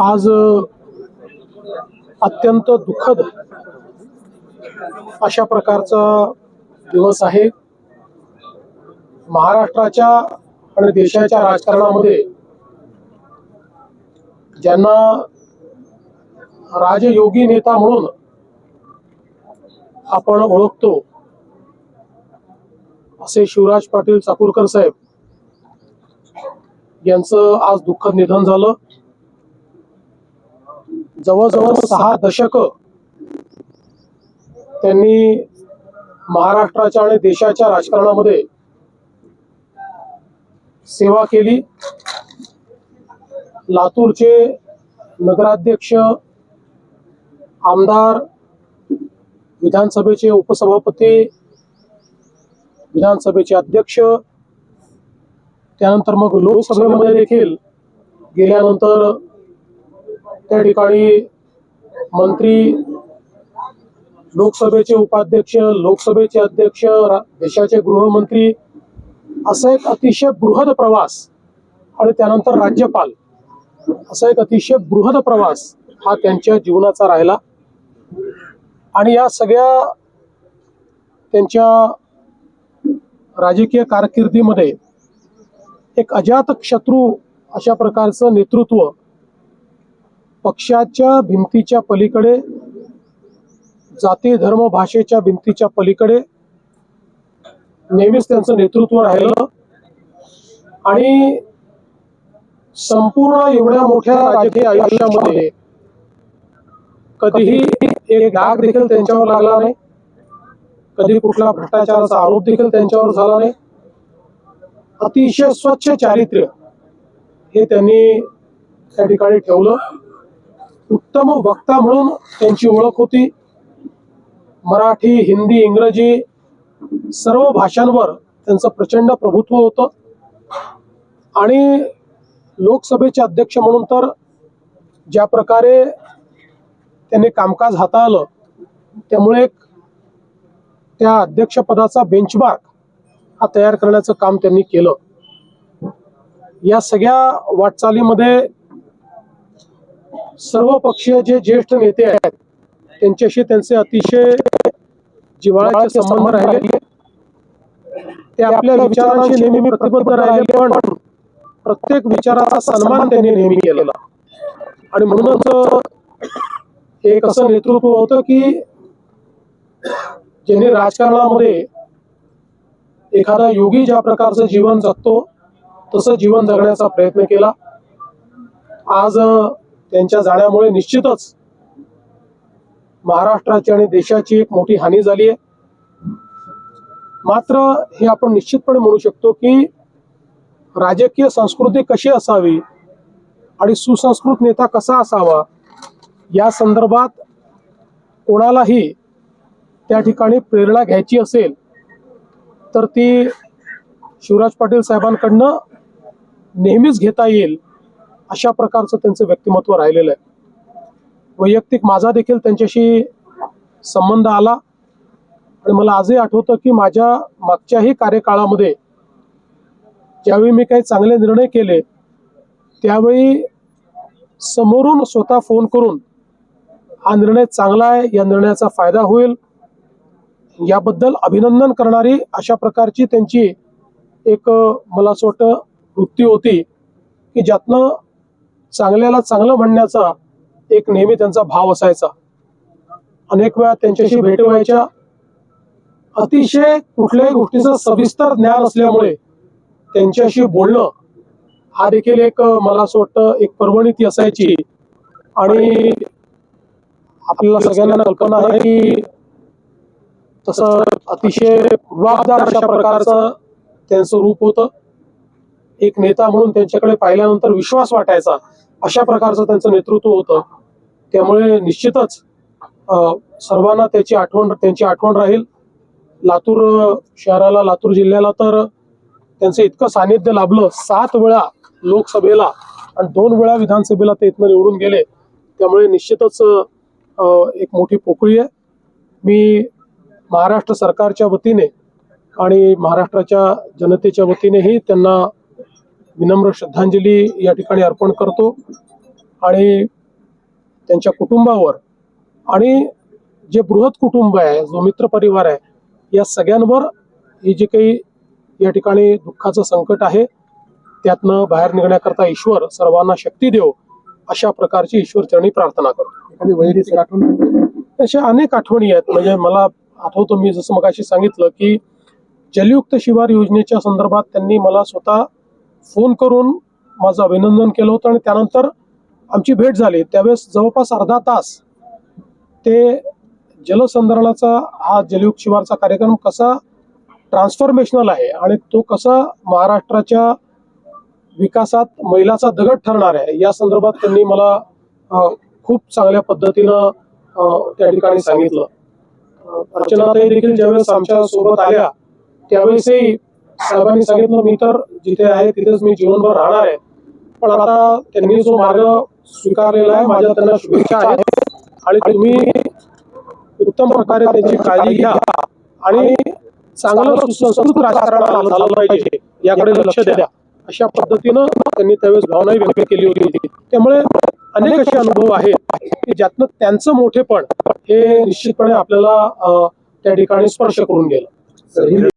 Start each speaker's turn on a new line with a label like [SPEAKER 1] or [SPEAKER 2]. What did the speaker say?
[SPEAKER 1] आज अत्यंत दुःखद अशा प्रकारचा दिवस आहे। महाराष्ट्राच्या आणि देशाच्या राजकारणामध्ये ज्यांना राजयोगी नेता म्हणून आपण ओळखतो असे शिवराज पाटील चाकूरकर साहेब यांचं आज दुःखद निधन झालं। जवळजवळ 6 दशक त्यांनी महाराष्ट्राच्या आणि देशाच्या राजकारणामध्ये सेवा केली। लातूरचे नगराध्यक्ष, आमदार, विधानसभेचे उपसभापती, विधानसभेचे अध्यक्ष, त्यानंतर मग लोकसभेमध्ये देखील गेल्यानंतर त्या ठिकाणी मंत्री, लोकसभेचे उपाध्यक्ष, लोकसभेचे अध्यक्ष, देशाचे गृहमंत्री, असा एक अतिशय बृहद प्रवास आणि त्यानंतर राज्यपाल असा एक अतिशय बृहद प्रवास हा त्यांच्या जीवनाचा राहिला। आणि या सगळ्या त्यांच्या राजकीय कारकिर्दीमध्ये एक अजातशत्रू अशा प्रकारचं नेतृत्व, पक्षाच्या भिंतीच्या पलीकडे, जाती धर्म भाषेच्या भिंतीच्या पलीकडे नेहमीच त्यांचं नेतृत्व राहिलं। आणि संपूर्ण एवढ्या मोठ्या राजकीय आयुष्यामध्ये कधीही एक डाग देखील त्यांच्यावर लागला नाही, कधी कुठला भ्रष्टाचाराचा आरोप देखील त्यांच्यावर झाला नाही। अतिशय स्वच्छ चारित्र्य हे त्यांनी त्या ठिकाणी ठेवलं। उत्तम वक्ता म्हणून त्यांची ओळख होती। मराठी, हिंदी, इंग्रजी सर्व भाषांवर त्यांचं प्रचंड प्रभुत्व होतं। आणि लोकसभेचे अध्यक्ष म्हणून तर ज्या प्रकारे त्यांनी कामकाज हाताळलं, त्यामुळे त्या अध्यक्षपदाचा बेंचमार्क हा तयार करण्याचं काम त्यांनी केलं। या सगळ्या वाटचालीमध्ये सर्व पक्षीय जे ज्येष्ठ नेते आहेत त्यांच्याशी त्यांचे अतिशय जिव्हाळ्याचे संबंध राहिले। ते आपल्या विचारांशी नेहमी प्रतिबद्ध राहिले, पण प्रत्येक विचाराचा सन्मान त्यांनी नेहमी केला। आणि म्हणूनच एक असं नेतृत्व होतं की ज्यांनी राजकारणामध्ये एखादा योगी ज्या प्रकारचं जीवन जगतो तसं जीवन जगण्याचा प्रयत्न केला। आज त्यांच्या जाण्यामुळे निश्चितच महाराष्ट्राची आणि देशाची एक मोठी हानी झाली आहे। मात्र हे आपण निश्चितपणे म्हणू शकतो की राजकीय संस्कृती कशी असावी आणि सुसंस्कृत नेता कसा असावा या संदर्भात कोणालाही त्या ठिकाणी प्रेरणा घ्यायची असेल तर ती शिवराज पाटील साहेबांकडनं नेहमीच घेता येईल अशा प्रकारचं त्यांचं व्यक्तिमत्व राहिलेलं आहे। वैयक्तिक माझा देखील त्यांच्याशी संबंध आला आणि मला आजही आठवतं की माझ्या मागच्याही कार्यकाळामध्ये ज्यावेळी मी काही चांगले निर्णय केले त्यावेळी समोरून स्वतः फोन करून हा निर्णय चांगला आहे, या निर्णयाचा फायदा होईल याबद्दल अभिनंदन करणारी अशा प्रकारची त्यांची एक मला असं वाटतं वृत्ती होती की ज्यातनं चांगल्याला चांगलं म्हणण्याचा एक नेहमी त्यांचा भाव असायचा। अनेक वेळा त्यांच्याशी भेटी व्हायच्या। अतिशय कुठल्याही गोष्टीचं सविस्तर ज्ञान असल्यामुळे त्यांच्याशी बोलणं हा देखील एक मला असं वाटतं एक पर्वणी ती असायची। आणि आपल्याला सगळ्यांना कल्पना आहे की तसं अतिशय रुबाबदार अशा प्रकारचं त्यांचं रूप होतं। एक नेता म्हणून त्यांच्याकडे पाहिल्यानंतर विश्वास वाटायचा अशा प्रकारचं त्यांचं नेतृत्व होतं। त्यामुळे निश्चितच सर्वांना त्यांची आठवण राहील। लातूर शहराला, लातूर जिल्ह्याला तर त्यांचं इतकं सानिध्य लाभलं। 7 वेळा लोकसभेला आणि 2 वेळा विधानसभेला ते इथनं निवडून गेले। त्यामुळे निश्चितच एक मोठी पोकळी आहे। मी महाराष्ट्र सरकारच्या वतीने आणि महाराष्ट्राच्या जनतेच्या वतीनेही त्यांना विनम्र श्रद्धांजली या ठिकाणी अर्पण करतो। आणि त्यांच्या कुटुंबावर आणि जे बृहत कुटुंब आहे, जो मित्र परिवार आहे, या सगळ्यांवर ही जी काही या ठिकाणी दुःखाचं संकट आहे त्यातनं बाहेर निघण्याकरता ईश्वर सर्वांना शक्ती देव, अशा प्रकारची ईश्वरचरणी प्रार्थना करतो.
[SPEAKER 2] एखादी वैयक्तिक आठवण?
[SPEAKER 1] अशा अनेक आठवणी आहेत. म्हणजे मला आठवतो, मी जसं मगाशी सांगितलं की जलयुक्त शिवार योजनेच्या संदर्भात त्यांनी मला स्वतः फोन करून माझं अभिनंदन केलं होतं आणि त्यानंतर आमची भेट झाली. त्यावेळेस जवळपास अर्धा तास ते जलसंधारणाचा हा जलयुक्त शिवारचा कार्यक्रम कसा ट्रान्सफॉर्मेशनल आहे आणि तो कसा महाराष्ट्राच्या विकासात मैलाचा दगड ठरणार आहे या संदर्भात त्यांनी मला खूप चांगल्या पद्धतीनं त्या ठिकाणी सांगितलं. अर्चनाताई देखील ज्यावेळेस आमच्या सोबत आल्या त्यावेळेसही साहेबांनी सांगितलं, मी तर जिथे आहे तिथेच मी जीवनभर राहणार आहे, पण आता त्यांनी जो मार्ग स्वीकारलेला आहे माझ्या त्यांना शुभेच्छा आहेत आणि तुम्ही उत्तम प्रकारे त्यांची काळजी घ्या आणि चांगलं सुसंस्कृत राजकारण झालं पाहिजे याकडे लक्ष द्या, अशा पद्धतीनं त्यांनी त्यावेळेस भावनाही व्यक्त केली होती. त्यामुळे अनेक असे अनुभव आहेत की ज्यातनं त्यांचं मोठेपण हे निश्चितपणे आपल्याला त्या ठिकाणी स्पर्श करून गेलं.